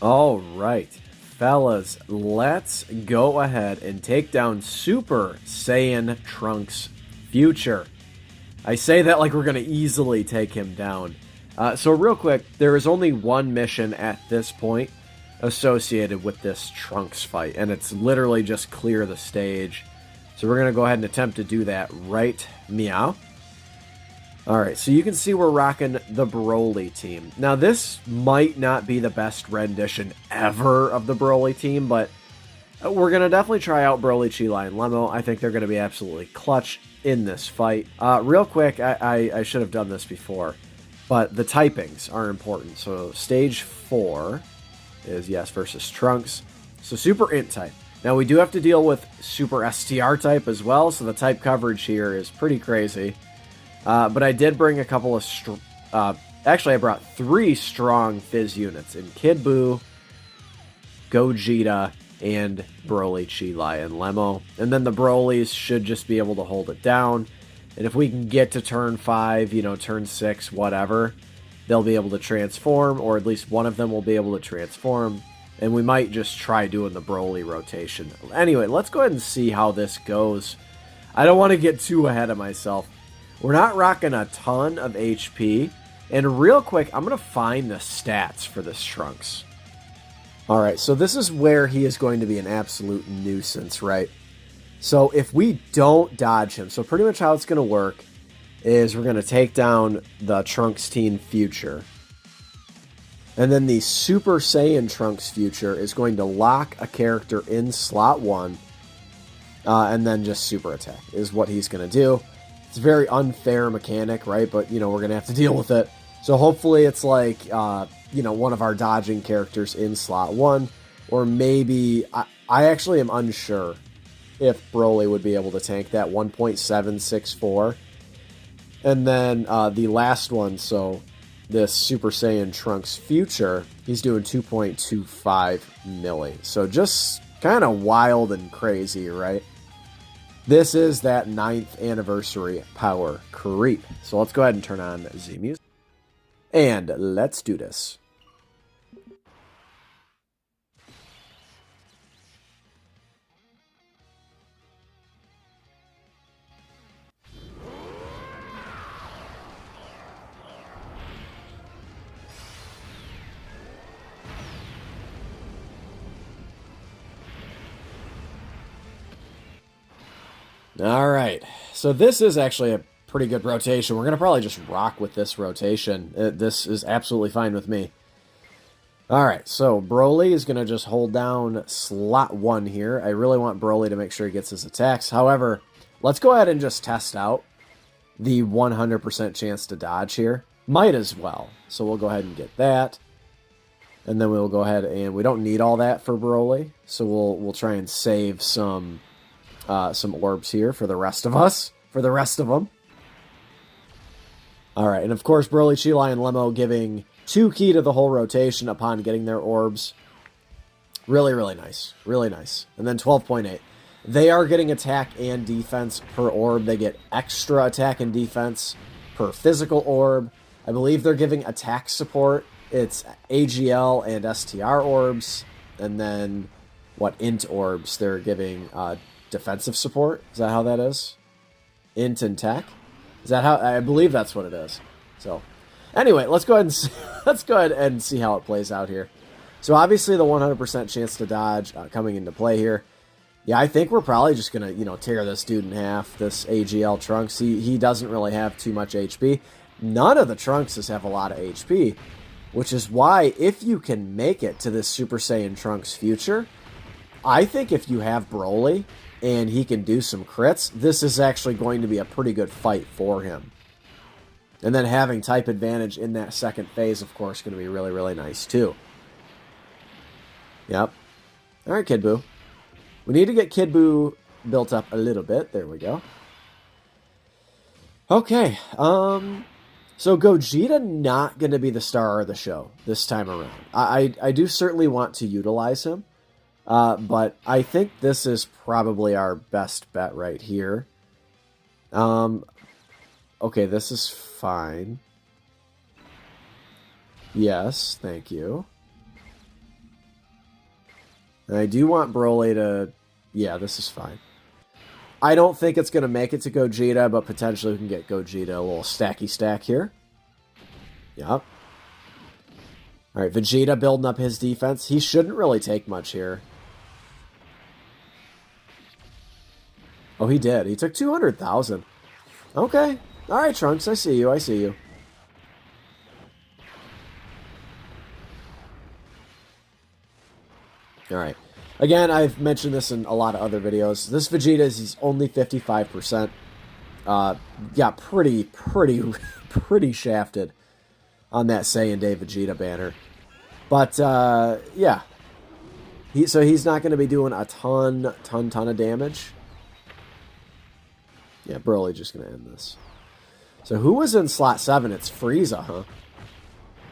All right, fellas, let's go ahead and take down Super Saiyan Trunks Future. I say that like we're going to easily take him down. So real quick, there is only one mission at this point associated with this Trunks fight, and it's literally just clear the stage. So we're going to go ahead and attempt to do that right meow. Alright, so you can see we're rocking the Broly team. Now, this might not be the best rendition ever of the Broly team, but we're going to definitely try out Broly, Chi-Lai, and Lemo. I think they're going to be absolutely clutch in this fight. Real quick, I should have done this before, but the typings are important. So, stage 4 is yes versus Trunks. So, Super Int type. Now, we do have to deal with Super STR type as well, so the type coverage here is pretty crazy. But I did bring a couple of... actually, I brought 3 strong Fizz units in Kid Buu, Gogeta, and Broly, Chi-Lai, and Lemo. And then the Brolys should just be able to hold it down. And if we can get to turn 5, turn 6, whatever, they'll be able to transform, or at least one of them will be able to transform. And we might just try doing the Broly rotation. Anyway, let's go ahead and see how this goes. I don't want to get too ahead of myself. We're not rocking a ton of HP. And real quick, I'm going to find the stats for this Trunks. Alright, so this is where he is going to be an absolute nuisance, right? So if we don't dodge him, so pretty much how it's going to work is we're going to take down the Trunks Teen Future. And then the Super Saiyan Trunks Future is going to lock a character in slot 1. And then just super attack is what he's going to do. It's a very unfair mechanic, right? But, we're going to have to deal with it. So hopefully it's like, one of our dodging characters in slot 1. Or maybe, I actually am unsure if Broly would be able to tank that 1.764. And then the last one, so this Super Saiyan Trunks Future, he's doing 2.25 milli. So just kind of wild and crazy, right? This is that 9th anniversary power creep. So let's go ahead and turn on Z Music. And let's do this. Alright, so this is actually a pretty good rotation. We're going to probably just rock with this rotation. This is absolutely fine with me. Alright, so Broly is going to just hold down slot 1 here. I really want Broly to make sure he gets his attacks. However, let's go ahead and just test out the 100% chance to dodge here. Might as well. So we'll go ahead and get that. And then we'll go ahead and... we don't need all that for Broly. So we'll try and save some orbs here for the rest of us. For the rest of them. Alright, and of course Broly, Chi-Lai, and Lemo giving 2 key to the whole rotation upon getting their orbs. Really, really nice. Really nice. And then 12.8. They are getting attack and defense per orb. They get extra attack and defense per physical orb. I believe they're giving attack support. It's AGL and STR orbs. And then, int orbs? They're giving defensive support. Is that how that is? Int and tech? Is that how? I believe that's what it is. So, anyway, let's go ahead and see how it plays out here. So obviously the 100% chance to dodge coming into play here. Yeah, I think we're probably just gonna tear this dude in half. This AGL Trunks. He doesn't really have too much HP. None of the Trunkses have a lot of HP, which is why if you can make it to this Super Saiyan Trunks Future, I think if you have Broly and he can do some crits, this is actually going to be a pretty good fight for him. And then having type advantage in that second phase, of course, going to be really, really nice too. Yep. Alright, Kid Buu. We need to get Kid Buu built up a little bit. There we go. Okay. So Gogeta not going to be the star of the show this time around. I do certainly want to utilize him. But I think this is probably our best bet right here. Okay, this is fine. Yes, thank you. And I do want Broly to... Yeah, this is fine. I don't think it's going to make it to Gogeta, but potentially we can get Gogeta a little stacky stack here. Yep. Alright, Vegeta building up his defense. He shouldn't really take much here. Oh, he did. He took 200,000. Okay. Alright, Trunks, I see you. I see you. Alright. Again, I've mentioned this in a lot of other videos. This Vegeta he's only 55%. Got pretty shafted on that Saiyan Day Vegeta banner. But, yeah. So he's not going to be doing a ton of damage. Yeah, Broly just going to end this. So who was in slot 7? It's Frieza, huh?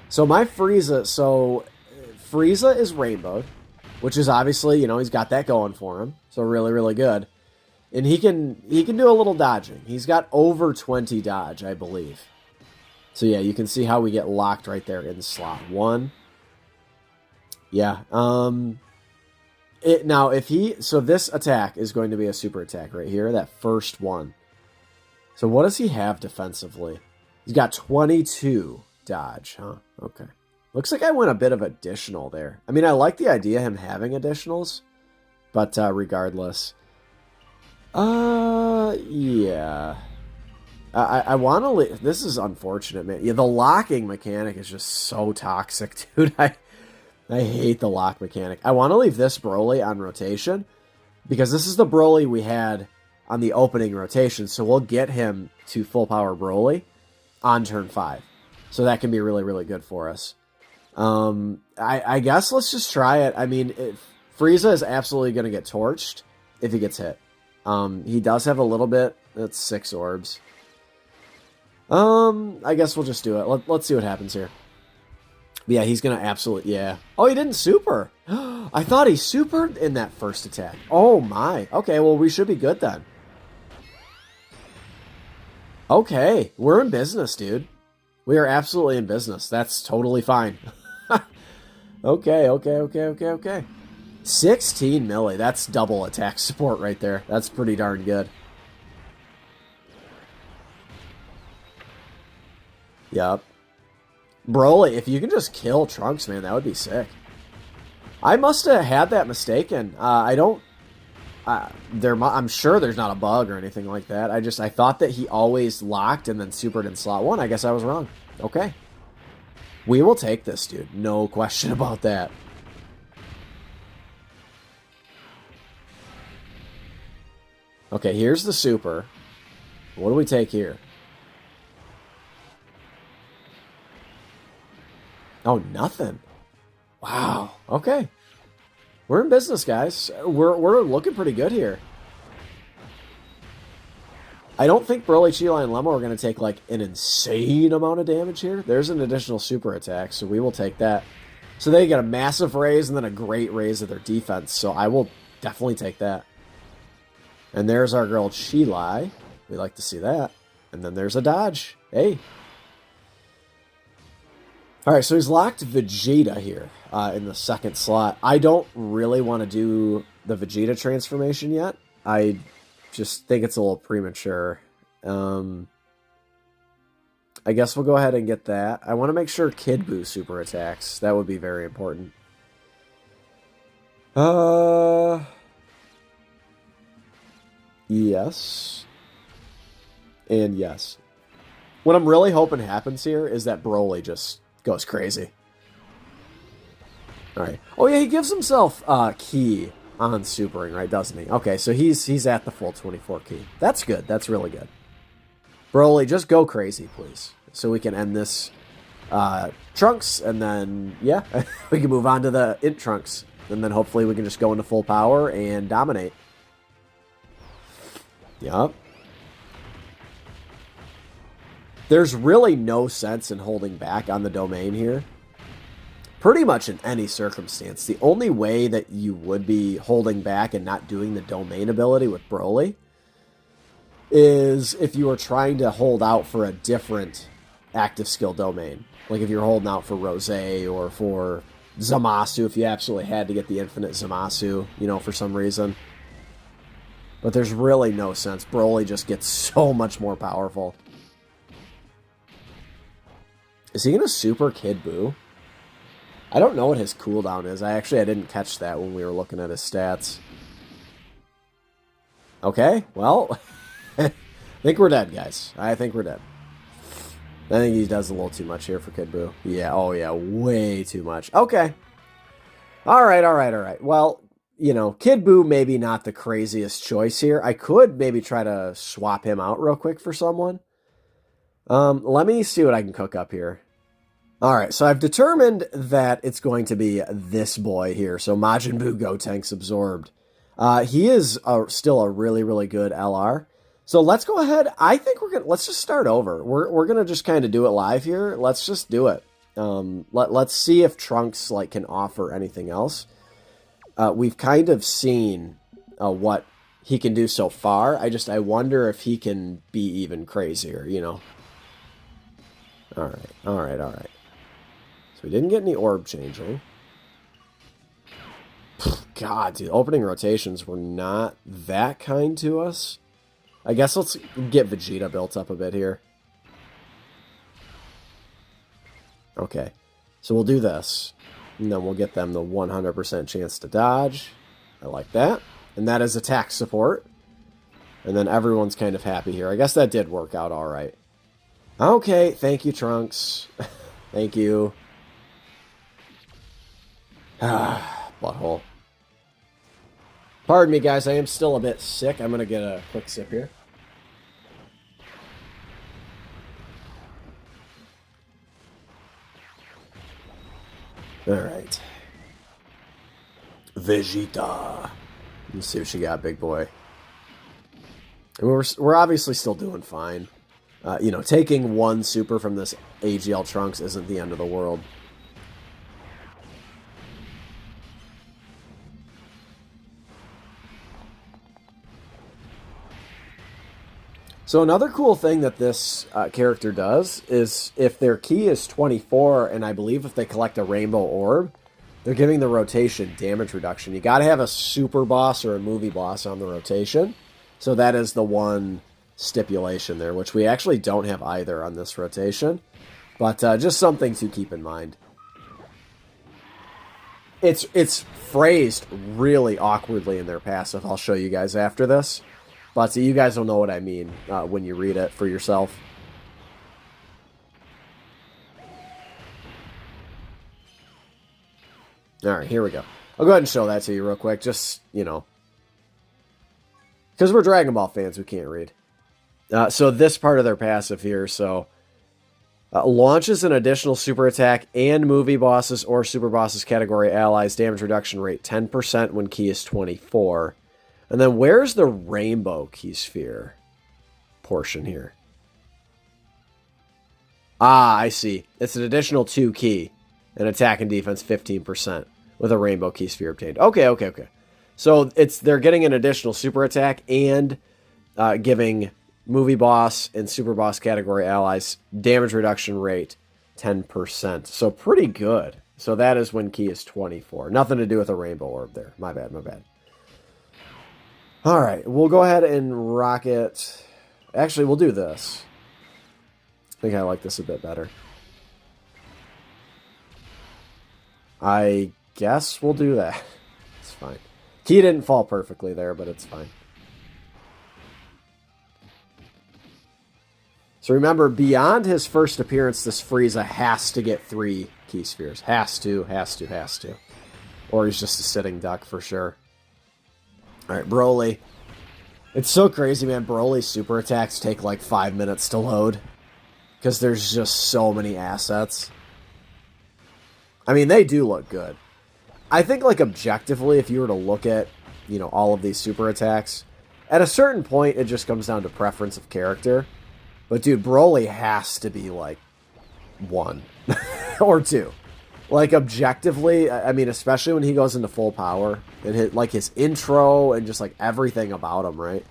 So my Frieza... So, Frieza is rainbowed. Which is obviously, you know, he's got that going for him. So really, really good. And he can do a little dodging. He's got over 20 dodge, I believe. So yeah, you can see how we get locked right there in slot 1. Yeah. Now, if he... So this attack is going to be a super attack right here. That first one. So what does he have defensively? He's got 22 dodge, huh? Okay. Looks like I went a bit of additional there. I mean, I like the idea of him having additionals. But regardless. Yeah. I want to... This is unfortunate, man. Yeah, the locking mechanic is just so toxic, dude. I hate the lock mechanic. I want to leave this Broly on rotation. Because this is the Broly we had on the opening rotation. So we'll get him to full power Broly on turn 5. So that can be really, really good for us. I guess let's just try it. I mean, Frieza is absolutely going to get torched if he gets hit. He does have a little bit. That's 6 orbs. I guess we'll just do it. Let's see what happens here. Yeah, he's going to absolutely... Yeah. Oh, he didn't super. I thought he supered in that first attack. Oh, my. Okay, well, we should be good then. Okay, we're in business, dude. We are absolutely in business. That's totally fine. Okay. 16 milli. That's double attack support right there. That's pretty darn good. Yep. Broly, if you can just kill Trunks, man, that would be sick. I must have had that mistaken. I don't... I'm sure there's not a bug or anything like that. I thought that he always locked and then supered in slot 1. I guess I was wrong. Okay. We will take this, dude. No question about that. Okay, here's the super. What do we take here? Oh, nothing. Wow. Okay. We're in business, guys. We're looking pretty good here. I don't think Broly, Chi-Lai, and Lemma are going to take, like, an insane amount of damage here. There's an additional super attack, so we will take that. So they get a massive raise and then a great raise of their defense, so I will definitely take that. And there's our girl Chi-Lai. We like to see that. And then there's a dodge. Hey. Alright, so he's locked Vegeta here in the second slot. I don't really want to do the Vegeta transformation yet. I just think it's a little premature. I guess we'll go ahead and get that. I want to make sure Kid Buu super attacks. That would be very important. Yes. And yes. What I'm really hoping happens here is that Broly just goes crazy. Alright. Oh yeah, he gives himself key on supering, right, doesn't he? Okay, so he's at the full 24 key. That's good. That's really good. Broly, just go crazy, please. So we can end this Trunks, and then, yeah, we can move on to the Int Trunks. And then hopefully we can just go into full power and dominate. Yup. There's really no sense in holding back on the domain here. Pretty much in any circumstance. The only way that you would be holding back and not doing the domain ability with Broly is if you were trying to hold out for a different active skill domain. Like if you're holding out for Rosé or for Zamasu if you absolutely had to get the infinite Zamasu, you know, for some reason. But there's really no sense. Broly just gets so much more powerful. Is he going to super Kid Buu? I don't know what his cooldown is. I didn't catch that when we were looking at his stats. Okay, well, I think we're dead, guys. I think we're dead. I think he does a little too much here for Kid Buu. Yeah, oh yeah, way too much. Okay. All right. Well, you know, Kid Buu maybe not the craziest choice here. I could maybe try to swap him out real quick for someone. Let me see what I can cook up here. All right, so I've determined that it's going to be this boy here. So Majin Buu Gotenks Absorbed. He is still a really, really good LR. So let's go ahead. I think let's just start over. We're gonna just kind of do it live here. Let's just do it. Let's see if Trunks can offer anything else. We've kind of seen what he can do so far. I wonder if he can be even crazier, you know. All right. So we didn't get any orb changing. God, dude, opening rotations were not that kind to us. I guess let's get Vegeta built up a bit here. Okay, so we'll do this. And then we'll get them the 100% chance to dodge. I like that. And that is attack support. And then everyone's kind of happy here. I guess that did work out all right. Okay, thank you, Trunks. Thank you. Butthole. Pardon me, guys. I am still a bit sick. I'm going to get a quick sip here. All right. Vegeta. Let's see what she got, big boy. And we're obviously still doing fine. You know, taking one super from this AGL Trunks isn't the end of the world. So another cool thing that this character does is if their key is 24, and I believe if they collect a rainbow orb, they're giving the rotation damage reduction. You got to have a super boss or a movie boss on the rotation. So that is the one stipulation there, which we actually don't have either on this rotation. But just something to keep in mind. It's phrased really awkwardly in their passive. I'll show you guys after this. But you guys will know what I mean when you read it for yourself. Alright, here we go. I'll go ahead and show that to you real quick. Just, you know. Because we're Dragon Ball fans, we can't read. So this part of their passive here, so... launches an additional super attack and movie bosses or super bosses category allies damage reduction rate 10% when key is 24. And then where's the rainbow key sphere portion here? Ah, I see. It's an additional 2 key and attack and defense 15% with a rainbow key sphere obtained. Okay. So they're getting an additional super attack and giving movie boss and super boss category allies damage reduction rate 10%. So pretty good. So that is when key is 24. Nothing to do with a rainbow orb there. My bad. All right, we'll go ahead and rock it. Actually, we'll do this. I think I like this a bit better. I guess we'll do that. It's fine. Key didn't fall perfectly there, but it's fine. So remember, beyond his first appearance, this Frieza has to get 3 key spheres. Has to. Or he's just a sitting duck for sure. Alright, Broly. It's so crazy, man. Broly's super attacks take like 5 minutes to load. Because there's just so many assets. I mean, they do look good. I think, like, objectively, if you were to look at, you know, all of these super attacks, at a certain point, it just comes down to preference of character. But, dude, Broly has to be, like, 1. or 2. Like, objectively, I mean, especially when he goes into full power, and his intro, and just, like, everything about him, right?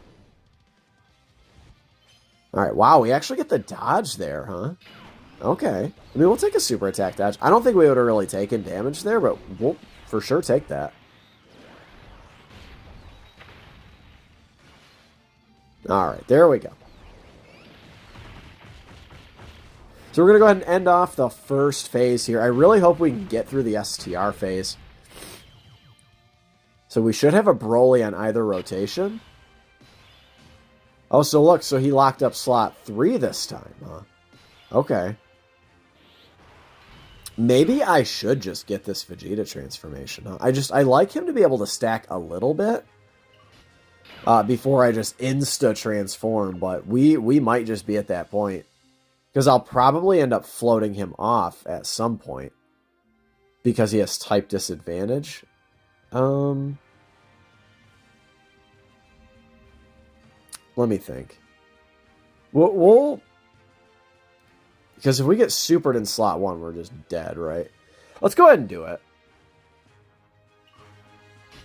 Alright, wow, we actually get the dodge there, huh? Okay. I mean, we'll take a super attack dodge. I don't think we would have really taken damage there, but we'll for sure take that. Alright, there we go. So we're going to go ahead and end off the first phase here. I really hope we can get through the STR phase. So we should have a Broly on either rotation. Oh, so look, so he locked up slot 3 this time, huh? Okay. Maybe I should just get this Vegeta transformation, huh? I like him to be able to stack a little bit before I just insta-transform, but we might just be at that point. Because I'll probably end up floating him off at some point. Because he has type disadvantage. Let me think. We'll... Because if we get supered in slot 1, we're just dead, right? Let's go ahead and do it.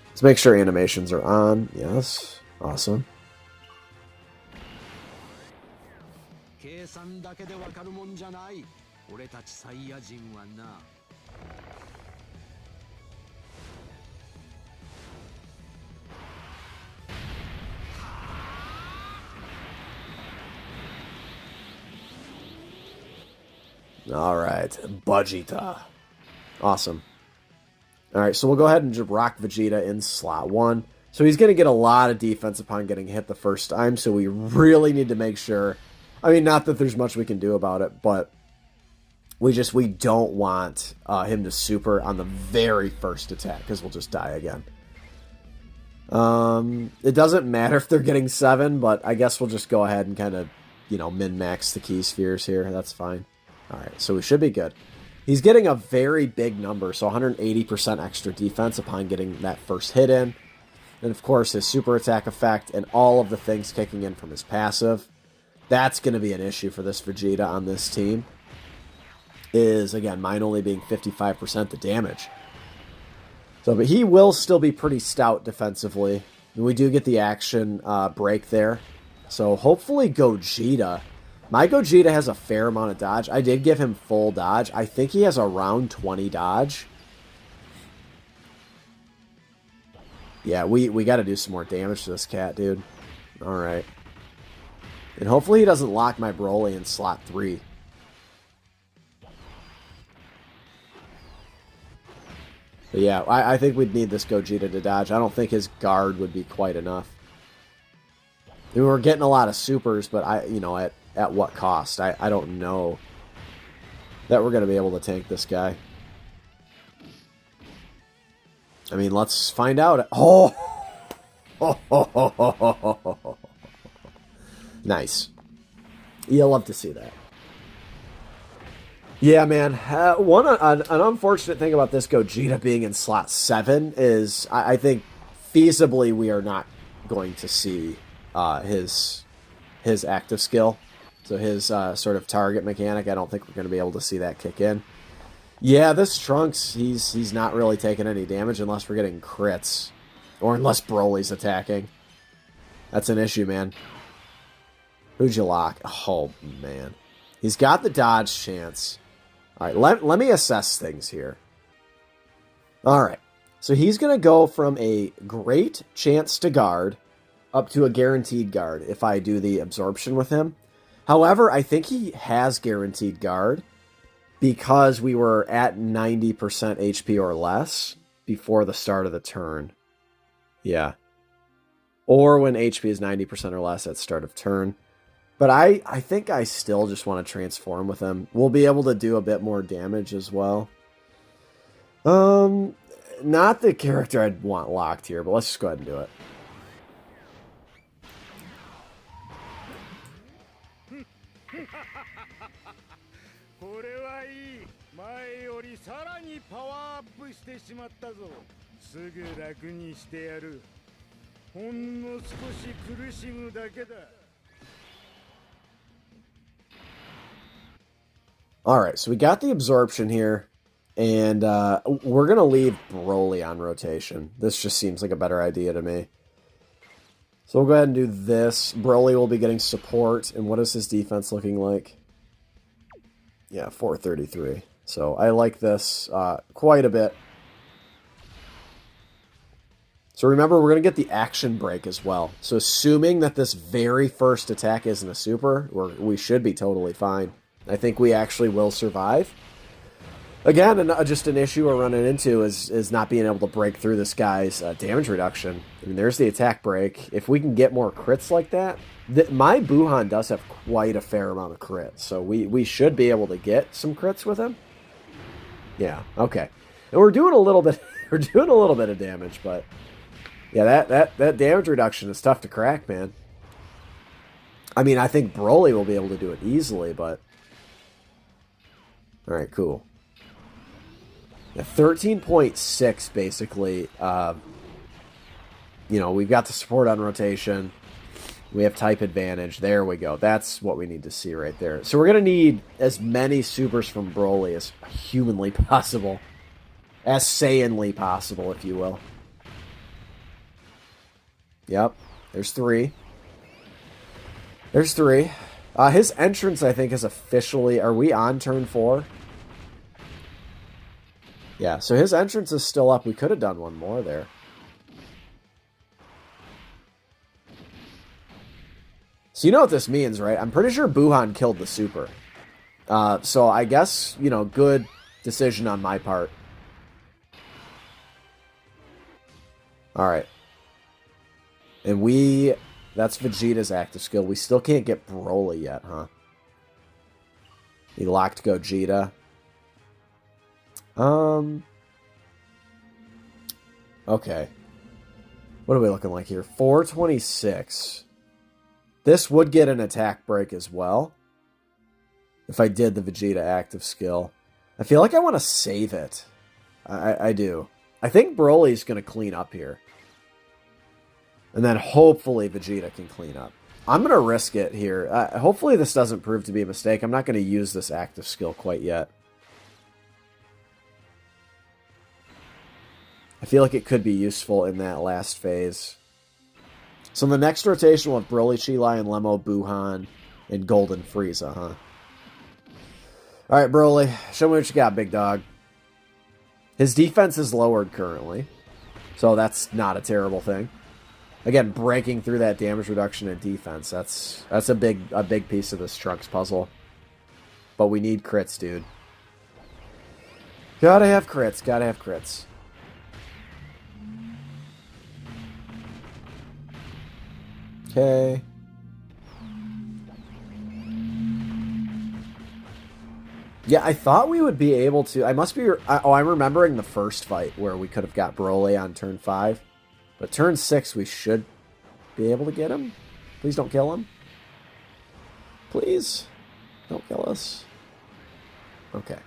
Let's make sure animations are on. Yes. Awesome. Alright, Vegeta. Awesome. Alright, so we'll go ahead and just rock Vegeta in slot 1. So he's going to get a lot of defense upon getting hit the first time, so we really need to make sure... I mean, not that there's much we can do about it, but we don't want him to super on the very first attack, because we'll just die again. It doesn't matter if they're getting 7, but I guess we'll just go ahead and kind of, you know, min-max the key spheres here. That's fine. Alright, so we should be good. He's getting a very big number, so 180% extra defense upon getting that first hit in. And of course, his super attack effect and all of the things kicking in from his passive. That's going to be an issue for this Vegeta on this team. Is, again, mine only being 55% the damage. So, but he will still be pretty stout defensively. And we do get the action break there. So hopefully Gogeta... My Gogeta has a fair amount of dodge. I did give him full dodge. I think he has around 20 dodge. Yeah, we got to do some more damage to this cat, dude. Alright. And hopefully he doesn't lock my Broly in slot 3. But yeah, I think we'd need this Gogeta to dodge. I don't think his guard would be quite enough. I mean, we're getting a lot of supers, but at what cost? I don't know that we're going to be able to tank this guy. I mean, let's find out. Oh! Nice. You'll love to see that. Yeah, man. An unfortunate thing about this Gogeta being in slot 7 is I think feasibly we are not going to see his active skill. So his sort of target mechanic, I don't think we're going to be able to see that kick in. Yeah, this Trunks, he's not really taking any damage unless we're getting crits. Or unless Broly's attacking. That's an issue, man. Who'd you lock? Oh, man. He's got the dodge chance. Alright, let me assess things here. Alright, so he's going to go from a great chance to guard up to a guaranteed guard if I do the absorption with him. However, I think he has guaranteed guard because we were at 90% HP or less before the start of the turn. Yeah. Or when HP is 90% or less at start of turn. But I think I still just want to transform with him. We'll be able to do a bit more damage as well. Not the character I'd want locked here, but let's just go ahead and do it. Alright, so we got the absorption here, and we're going to leave Broly on rotation. This just seems like a better idea to me. So we'll go ahead and do this. Broly will be getting support, and what is his defense looking like? Yeah, 433. So I like this quite a bit. So remember, we're going to get the action break as well. So assuming that this very first attack isn't a super, we should be totally fine. I think we actually will survive. Again, just an issue we're running into is not being able to break through this guy's damage reduction. I mean, there's the attack break. If we can get more crits like that, my Buhan does have quite a fair amount of crits, so we should be able to get some crits with him. Yeah, okay. And we're doing a little bit. We're doing a little bit of damage, but yeah, that damage reduction is tough to crack, man. I mean, I think Broly will be able to do it easily, but all right, cool. Yeah, 13.6 basically. You know, we've got the support on rotation. We have type advantage. There we go. That's what we need to see right there. So we're going to need as many supers from Broly as humanly possible. As Saiyanly possible, if you will. Yep. There's 3. There's 3. His entrance, I think, is officially... Are we on turn 4? Yeah, so his entrance is still up. We could have done one more there. So you know what this means, right? I'm pretty sure Buhan killed the super. So I guess, you know, good decision on my part. Alright. And that's Vegeta's active skill. We still can't get Broly yet, huh? He locked Gogeta. Okay. What are we looking like here? 426. This would get an attack break as well. If I did the Vegeta active skill. I feel like I want to save it. I do. I think Broly's going to clean up here. And then hopefully Vegeta can clean up. I'm going to risk it here. Hopefully this doesn't prove to be a mistake. I'm not going to use this active skill quite yet. I feel like it could be useful in that last phase. So in the next rotation, we'll have Broly, Chi Lion, Lemo, Buhan, and Golden Frieza, huh? Alright, Broly. Show me what you got, big dog. His defense is lowered currently. So that's not a terrible thing. Again, breaking through that damage reduction and defense. That's a big piece of this Trunks puzzle. But we need crits, dude. Gotta have crits. Gotta have crits. Okay. Yeah, I thought we would be able to... I must be... Oh, I'm remembering the first fight where we could have got Broly on turn 5. But turn 6, we should be able to get him. Please don't kill him. Please. Don't kill us. Okay.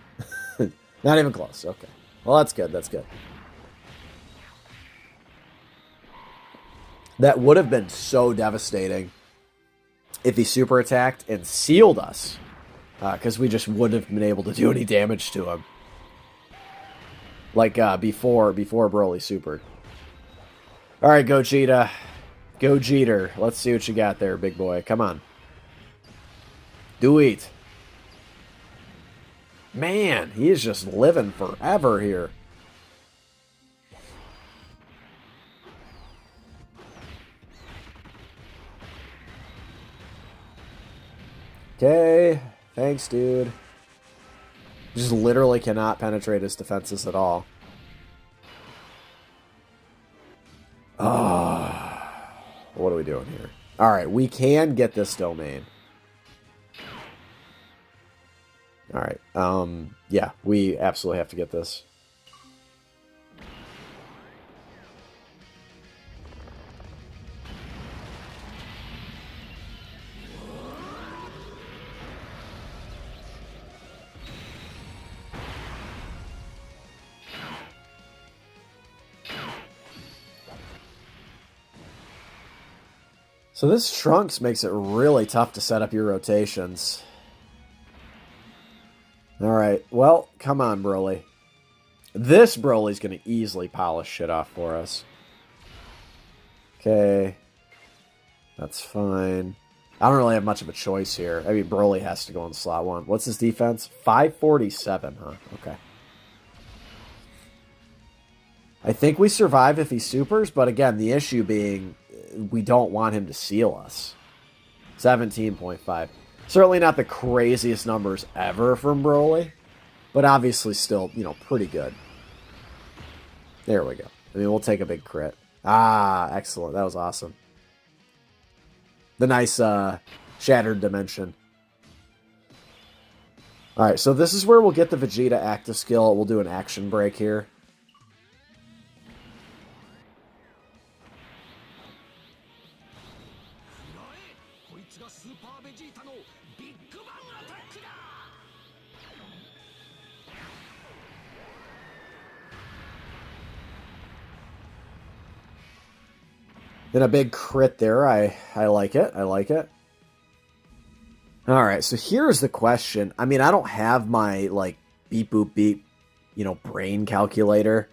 Not even close. Okay. Well, that's good. That's good. That would have been so devastating if he super attacked and sealed us. Because we just wouldn't have been able to do any damage to him. Like before Broly supered. Alright, Gogeta. Gogeta. Let's see what you got there, big boy. Come on. Do it. Man, he is just living forever here. Okay. Thanks, dude. Just literally cannot penetrate his defenses at all. What are we doing here? Alright, we can get this domain. Alright, yeah, we absolutely have to get this. So this Trunks makes it really tough to set up your rotations. Alright, well, come on, Broly. This Broly's going to easily polish shit off for us. Okay. That's fine. I don't really have much of a choice here. I mean, Broly has to go in slot 1. What's his defense? 547, huh? Okay. I think we survive if he supers, but again, the issue being we don't want him to seal us. 17.5. Certainly not the craziest numbers ever from Broly, but obviously still, you know, pretty good. There we go. I mean, we'll take a big crit. Ah, excellent. That was awesome. The nice shattered dimension. Alright, so this is where we'll get the Vegeta active skill. We'll do an action break here. Then a big crit there. I like it. I like it. Alright, so here's the question. I mean, I don't have my, like, beep boop beep, you know, brain calculator.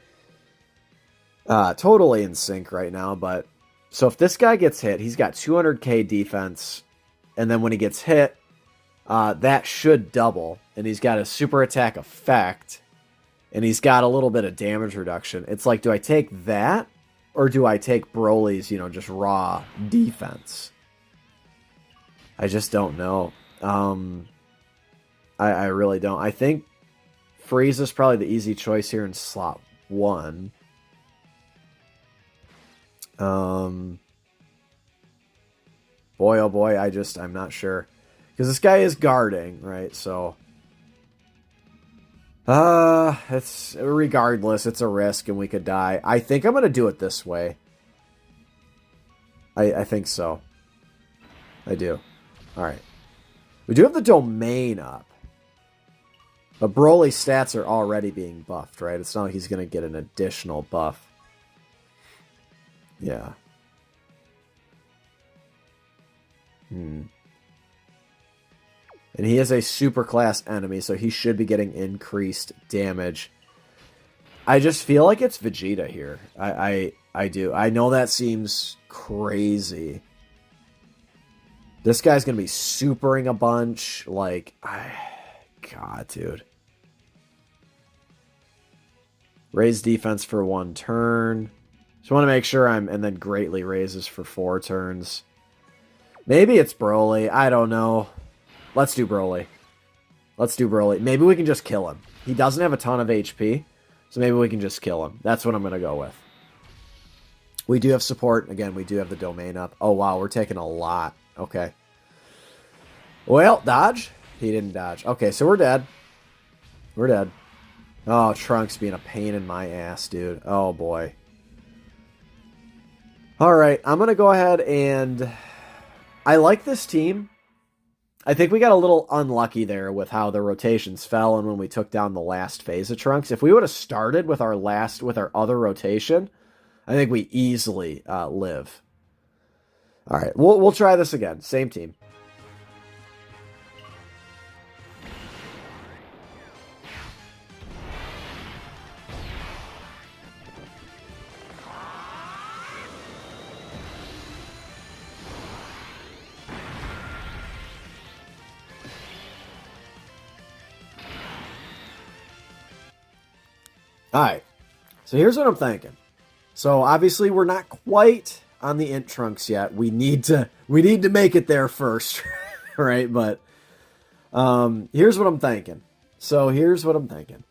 Totally in sync right now, but... So if this guy gets hit, he's got 200k defense, and then when he gets hit, that should double, and he's got a super attack effect, and he's got a little bit of damage reduction. It's like, do I take that, or do I take Broly's, you know, just raw defense? I just don't know. I really don't. I think Frieza's probably the easy choice here in slot 1. Boy, oh boy, I'm not sure. Because this guy is guarding, right? So, it's, regardless, it's a risk and we could die. I think I'm going to do it this way. I think so. I do. Alright. We do have the domain up. But Broly's stats are already being buffed, right? It's not like he's going to get an additional buff. Yeah. And he is a super class enemy, so he should be getting increased damage. I just feel like it's Vegeta here. I do. I know that seems crazy. This guy's going to be supering a bunch. Like, God, dude. Raise defense for 1 turn. Just want to make sure and then greatly raises for 4 turns. Maybe it's Broly. I don't know. Let's do Broly. Let's do Broly. Maybe we can just kill him. He doesn't have a ton of HP, so maybe we can just kill him. That's what I'm going to go with. We do have support. Again, we do have the domain up. Oh, wow. We're taking a lot. Okay. Well, dodge. He didn't dodge. Okay, so we're dead. We're dead. Oh, Trunks being a pain in my ass, dude. Oh, boy. Alright, I'm going to go ahead and... I like this team. I think we got a little unlucky there with how the rotations fell and when we took down the last phase of Trunks. If we would have started with our other rotation, I think we easily live. Alright, we'll try this again. Same team. Alright, so here's what I'm thinking. So obviously we're not quite on the Int Trunks yet. We need to make it there first, right? But here's what I'm thinking. So here's what I'm thinking.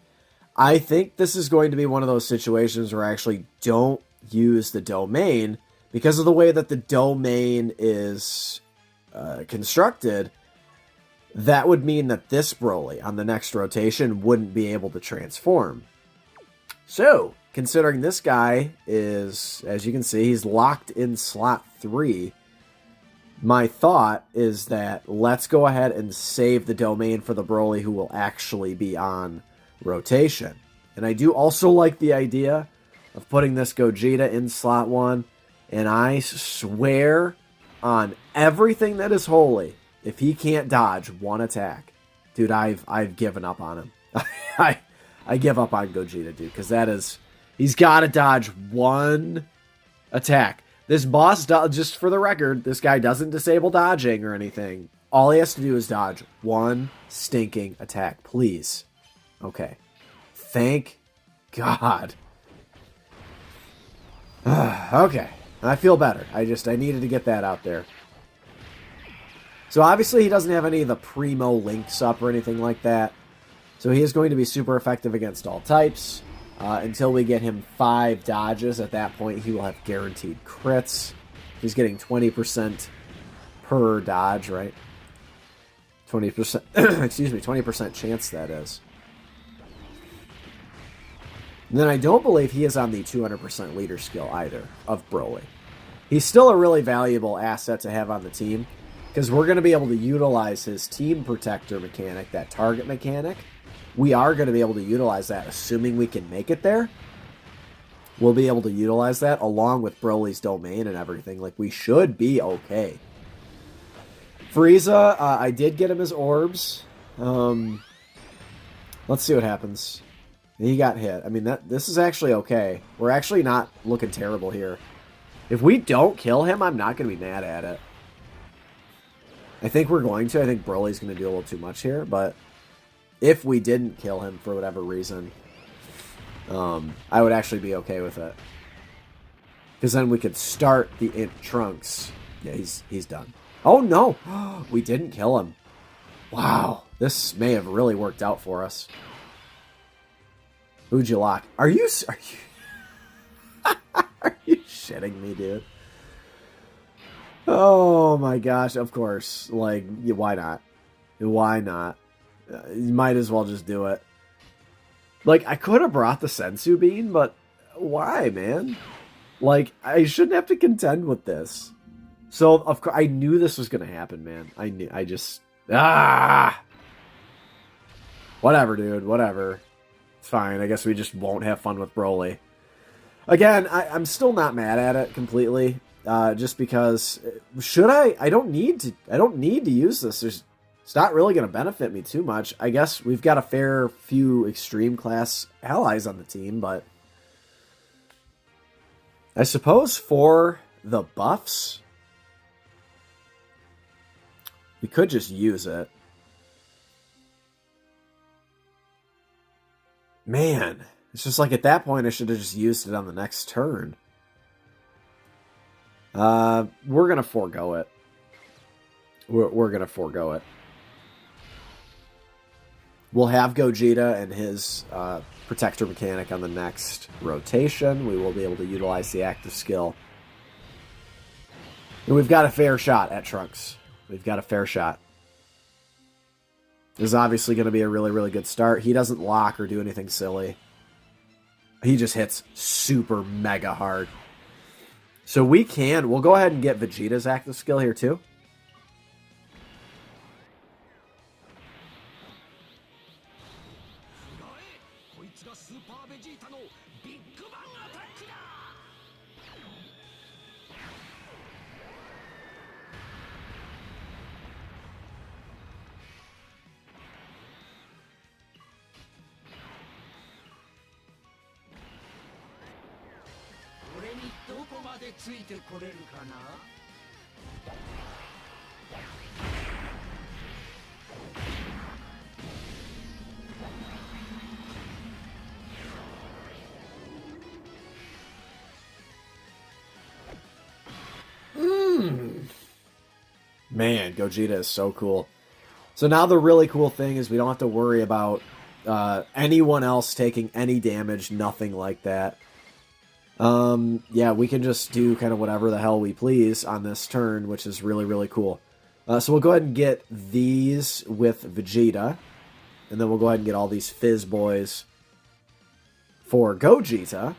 I think this is going to be one of those situations where I actually don't use the domain because of the way that the domain is constructed. That would mean that this Broly on the next rotation wouldn't be able to transform. So, considering this guy is, as you can see, he's locked in slot 3, my thought is that let's go ahead and save the domain for the Broly who will actually be on rotation. And I do also like the idea of putting this Gogeta in slot 1, and I swear on everything that is holy, if he can't dodge 1 attack, dude, I've given up on him. I give up on Gogeta, dude, because that is... He's got to dodge 1 attack. This boss, just for the record, this guy doesn't disable dodging or anything. All he has to do is dodge one stinking attack, please. Okay. Thank God. Okay. I feel better. I needed to get that out there. So obviously he doesn't have any of the primo links up or anything like that. So he is going to be super effective against all types. Until we get him 5 dodges. At that point, he will have guaranteed crits. He's getting 20% per dodge, right? 20%, excuse me, 20% chance, that is. And then I don't believe he is on the 200% leader skill either of Broly. He's still a really valuable asset to have on the team, because we're going to be able to utilize his team protector mechanic, that target mechanic. We are going to be able to utilize that, assuming we can make it there. We'll be able to utilize that along with Broly's domain and everything. Like, we should be okay. Frieza, I did get him his orbs. Let's see what happens. He got hit. I mean, this is actually okay. We're actually not looking terrible here. If we don't kill him, I'm not going to be mad at it. I think we're going to. I think Broly's going to do a little too much here, but if we didn't kill him for whatever reason, I would actually be okay with it. Because then we could start the Trunks. Yeah, he's done. Oh, no. We didn't kill him. Wow. This may have really worked out for us. Who'd you lock? Are you are you shitting me, dude? Oh, my gosh. Of course. Like, why not? Why not? You might as well just do it. Like, I could have brought the Sensu Bean, but why, man? Like, I shouldn't have to contend with this. So, of course, I knew this was going to happen, man. Whatever, dude, whatever. It's fine. I guess we just won't have fun with Broly. Again, I'm still not mad at it completely. Just because, should I? I don't need to use this. It's not really going to benefit me too much. I guess we've got a fair few extreme class allies on the team, but I suppose for the buffs, we could just use it. Man, it's just like at that point I should have just used it on the next turn. We're going to forego it. We're going to forego it. We'll have Gogeta and his protector mechanic on the next rotation. We will be able to utilize the active skill. And we've got a fair shot at Trunks. We've got a fair shot. This is obviously going to be a really, really good start. He doesn't lock or do anything silly. He just hits super mega hard. So we'll go ahead and get Vegeta's active skill here too. Man, Gogeta is so cool. So now the really cool thing is we don't have to worry about anyone else taking any damage, nothing like that. Yeah, we can just do kind of whatever the hell we please on this turn, which is really, really cool. So we'll go ahead and get these with Vegeta, and then we'll go ahead and get all these Fizz Boys for Gogeta,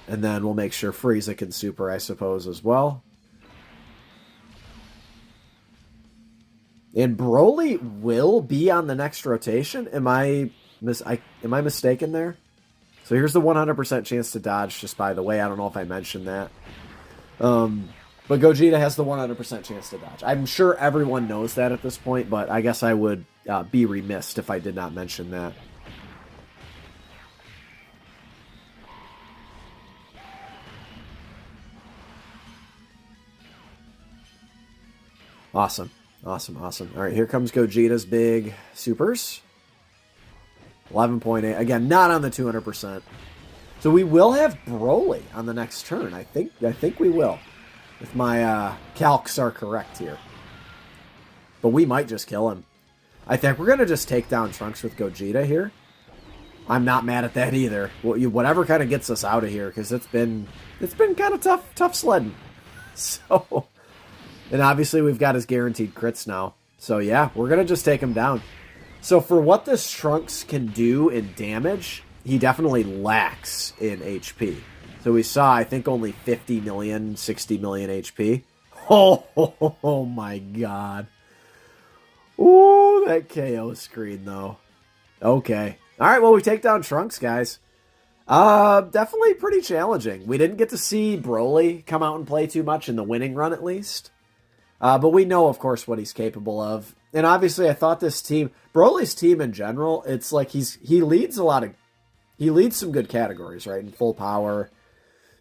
and then we'll make sure Frieza can super, I suppose, as well. And Broly will be on the next rotation. Am I mistaken there? So here's the 100% chance to dodge, just by the way. I don't know if I mentioned that. But Gogeta has the 100% chance to dodge. I'm sure everyone knows that at this point, but I guess I would be remiss if I did not mention that. Awesome. Awesome, awesome. All right, here comes Gogeta's big supers. 11.8. Again, not on the 200%. So we will have Broly on the next turn. I think we will. If my calcs are correct here. But we might just kill him. I think we're going to just take down Trunks with Gogeta here. I'm not mad at that either. Whatever kind of gets us out of here, because it's been kind of tough sledding. So, and obviously we've got his guaranteed crits now. So yeah, we're going to just take him down. So for what this Trunks can do in damage, he definitely lacks in HP. So we saw, I think, only 50 million, 60 million HP. Oh my god. Ooh, that KO screen, though. Okay. All right, well, we take down Trunks, guys. Definitely pretty challenging. We didn't get to see Broly come out and play too much in the winning run, at least. But we know, of course, what he's capable of. And obviously, I thought this team, Broly's team in general, it's like he leads some good categories, right? In full power.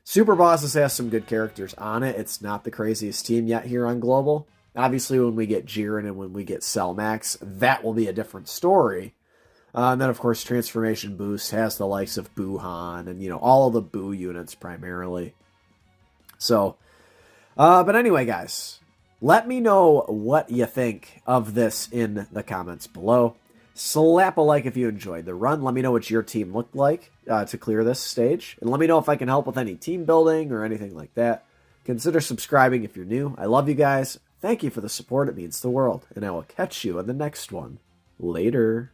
Super Bosses has some good characters on it. It's not the craziest team yet here on Global. Obviously, when we get Jiren and when we get Cell Max, that will be a different story. And then, of course, Transformation Boost has the likes of Buhan and, all of the Boo units primarily. So, but anyway, guys, let me know what you think of this in the comments below. Slap a like if you enjoyed the run. Let me know what your team looked like to clear this stage. And let me know if I can help with any team building or anything like that. Consider subscribing if you're new. I love you guys. Thank you for the support. It means the world. And I will catch you in the next one. Later.